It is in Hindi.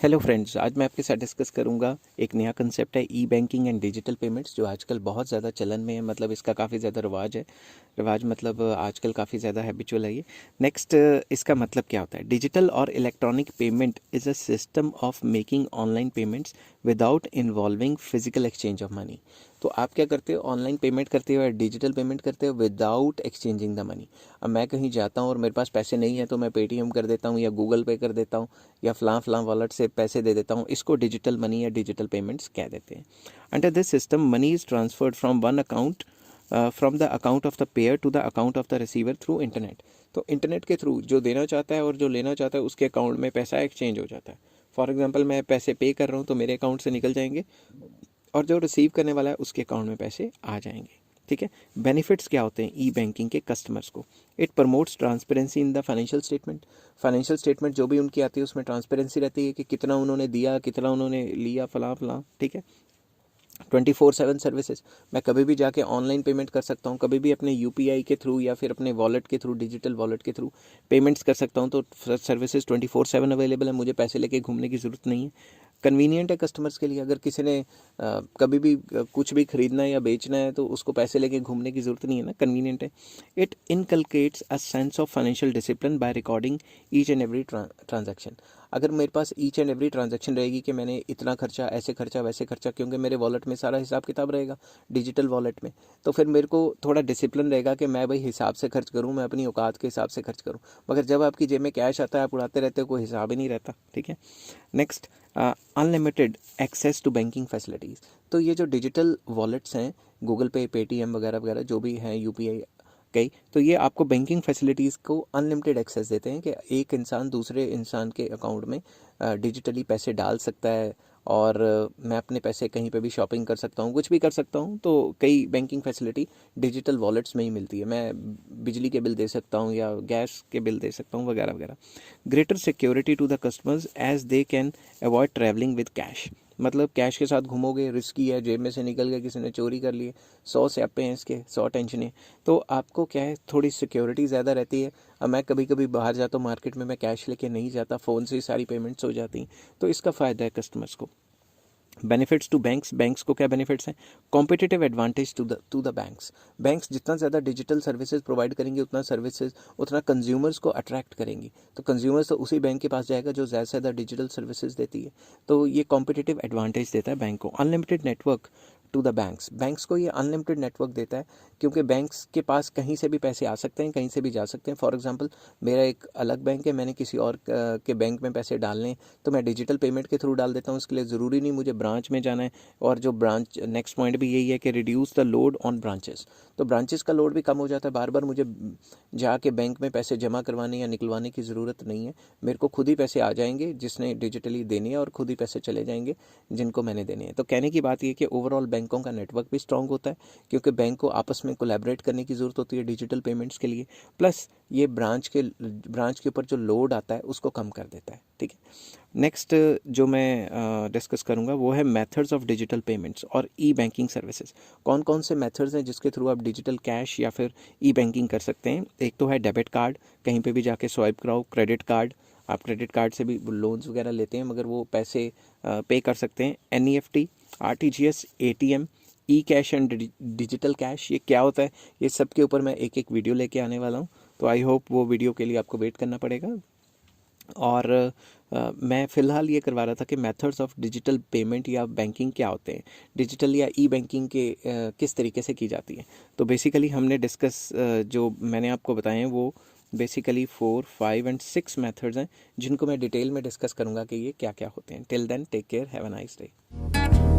हेलो फ्रेंड्स, आज मैं आपके साथ डिस्कस करूंगा एक नया कंसेप्ट है ई बैंकिंग एंड डिजिटल पेमेंट्स जो आजकल बहुत ज़्यादा चलन में है। मतलब इसका काफ़ी ज़्यादा रिवाज है। रिवाज मतलब आजकल काफ़ी ज़्यादा हैबिचुअल है ये। नेक्स्ट, इसका मतलब क्या होता है? डिजिटल और electronic payment is a system of making online payments without involving physical exchange of money. तो आप क्या करते हो? ऑनलाइन पेमेंट करते हो या डिजिटल पेमेंट करते हो विदाउट एक्सचेंजिंग द मनी। अब मैं कहीं जाता हूँ और मेरे पास पैसे नहीं है तो मैं पेटीएम कर देता हूँ या गूगल पे कर देता हूँ या फलां वॉलेट से पैसे दे देता हूँ। इसको डिजिटल मनी या डिजिटल पेमेंट्स कह देते हैं। Under this system money is transferred from one account from the account of the payer to the account of the receiver through internet. तो इंटरनेट के थ्रू जो देना चाहता है और जो लेना चाहता है उसके अकाउंट में पैसा एक्सचेंज हो जाता है। फॉर एग्जाम्पल, मैं पैसे पे कर रहा हूँ तो मेरे अकाउंट से निकल जाएंगे और जो रिसीव करने वाला है उसके अकाउंट में पैसे आ जाएंगे। ठीक है। बेनिफिट्स क्या होते हैं ई बैंकिंग के कस्टमर्स को? It promotes transparency in the financial statement. Financial statement जो भी उनकी आती है उसमें ट्रांसपेरेंसी रहती है कि कितना उन्होंने दिया, कितना उन्होंने लिया, फलां फलां। ठीक है। 24/7 सर्विसेज। मैं कभी भी जाके ऑनलाइन पेमेंट कर सकता हूँ, कभी भी अपने यूपीआई के थ्रू या फिर अपने वॉलेट के थ्रू, डिजिटल वॉलेट के थ्रू पेमेंट्स कर सकता हूँ। तो सर्विसेज 24/7 अवेलेबल है, मुझे पैसे लेके घूमने की ज़रूरत नहीं है। कन्वीनियंट है कस्टमर्स के लिए। अगर किसी ने कभी भी कुछ भी खरीदना है या बेचना है तो उसको पैसे लेके घूमने की ज़रूरत नहीं है ना, कन्वीनियंट है। It inculcates a sense of financial discipline by recording each and every transaction. अगर मेरे पास ईच एंड एवरी ट्रांजैक्शन रहेगी कि मैंने इतना खर्चा, ऐसे खर्चा, वैसे खर्चा, क्योंकि मेरे वॉलेट में सारा हिसाब किताब रहेगा डिजिटल वॉलेट में, तो फिर मेरे को थोड़ा डिसिप्लिन रहेगा कि मैं भाई हिसाब से खर्च करूँ, मैं अपनी औकात के हिसाब से खर्च करूँ। मगर जब आपकी जेब में कैश आता है आप उड़ाते रहते हो, कोई हिसाब ही नहीं रहता। ठीक है। Next, unlimited access to banking facilities. तो ये जो डिजिटल वॉलेट्स हैं, गूगल पे, पेटीएम वगैरह वगैरह जो भी हैं, यूपीआई कई, तो ये आपको बैंकिंग फैसिलिटीज़ को अनलिमिटेड एक्सेस देते हैं कि एक इंसान दूसरे इंसान के अकाउंट में डिजिटली पैसे डाल सकता है और मैं अपने पैसे कहीं पे भी शॉपिंग कर सकता हूँ, कुछ भी कर सकता हूँ। तो कई बैंकिंग फैसिलिटी डिजिटल वॉलेट्स में ही मिलती है। मैं बिजली के बिल दे सकता हूँ या गैस के बिल दे सकता हूँ वगैरह वगैरह। Greater security to the customers as they can avoid travelling with cash. मतलब कैश के साथ घूमोगे, रिस्की है, जेब में से निकल गया, किसी ने चोरी कर लिए, 100 स्यापे हैं इसके, 100 टेंशनें। तो आपको क्या है, थोड़ी सिक्योरिटी ज़्यादा रहती है। अब मैं कभी कभी बाहर जाता हूँ मार्केट में, मैं कैश लेके नहीं जाता, फ़ोन से ही सारी पेमेंट्स हो जाती हैं। तो इसका फ़ायदा है कस्टमर्स को। Benefits to banks. बैंक्स को क्या बेनिफिट्स हैं? Competitive advantage to the banks. Banks जितना ज़्यादा डिजिटल सर्विसेज प्रोवाइड करेंगे उतना कंज्यूमर्स को अट्रैक्ट करेंगी। तो कंज्यूमर्स तो उसी बैंक के पास जाएगा जो ज़्यादा से ज़्यादा डिजिटल सर्विसेज देती है। तो ये कॉम्पिटिटिव एडवांटेज देता है बैंक को। Unlimited network to the banks. Banks को ये अनलिमिटेड नेटवर्क देता है क्योंकि बैंक्स के पास कहीं से भी पैसे आ सकते हैं, कहीं से भी जा सकते हैं। फॉर एग्जांपल, मेरा एक अलग बैंक है, मैंने किसी और के बैंक में पैसे डालने हैं तो मैं डिजिटल पेमेंट के थ्रू डाल देता हूँ। इसके लिए ज़रूरी नहीं मुझे ब्रांच में जाना है। और जो ब्रांच, नेक्स्ट पॉइंट भी यही है कि reduce the load on branches. तो ब्रांचेस का लोड भी कम हो जाता है, बार बार मुझे जाके बैंक में पैसे जमा करवाने या निकलवाने की ज़रूरत नहीं है। मेरे को खुद ही पैसे आ जाएंगे जिसने डिजिटली देने हैं और खुद ही पैसे चले जाएंगे जिनको मैंने देने हैं। तो कहने की बात ये कि ओवरऑल बैंकों का नेटवर्क भी स्ट्रांग होता है क्योंकि बैंक को आपस में कोलैबोरेट करने की ज़रूरत होती है डिजिटल पेमेंट्स के लिए। प्लस ये ब्रांच के ऊपर जो लोड आता है उसको कम कर देता है। ठीक है। नेक्स्ट जो मैं डिस्कस करूंगा वो है मेथड्स ऑफ डिजिटल पेमेंट्स और ई बैंकिंग सर्विसेज। कौन कौन से मेथड्स हैं जिसके थ्रू आप डिजिटल कैश या फिर ई बैंकिंग कर सकते हैं? एक तो है डेबिट कार्ड, कहीं पे भी जाके स्वाइप कराओ। क्रेडिट कार्ड, आप क्रेडिट कार्ड से भी लोन्स वगैरह लेते हैं मगर वो पैसे पे कर सकते हैं। NEFT, RTGS, ATM, E cash and digital cash. ये क्या होता है, ये सब के ऊपर मैं एक एक वीडियो लेके आने वाला हूँ। तो आई होप वो वीडियो के लिए आपको वेट करना पड़ेगा। और मैं फ़िलहाल ये करवा रहा था कि मेथड्स ऑफ डिजिटल पेमेंट या बैंकिंग क्या होते हैं, डिजिटल या ई बैंकिंग के किस तरीके से की जाती है। तो बेसिकली हमने डिस्कस जो मैंने आपको बताए हैं वो बेसिकली 4, 5 एंड 6 मेथड्स हैं जिनको मैं डिटेल में डिस्कस करूंगा कि ये क्या क्या होते हैं। Till then take care, have a nice day.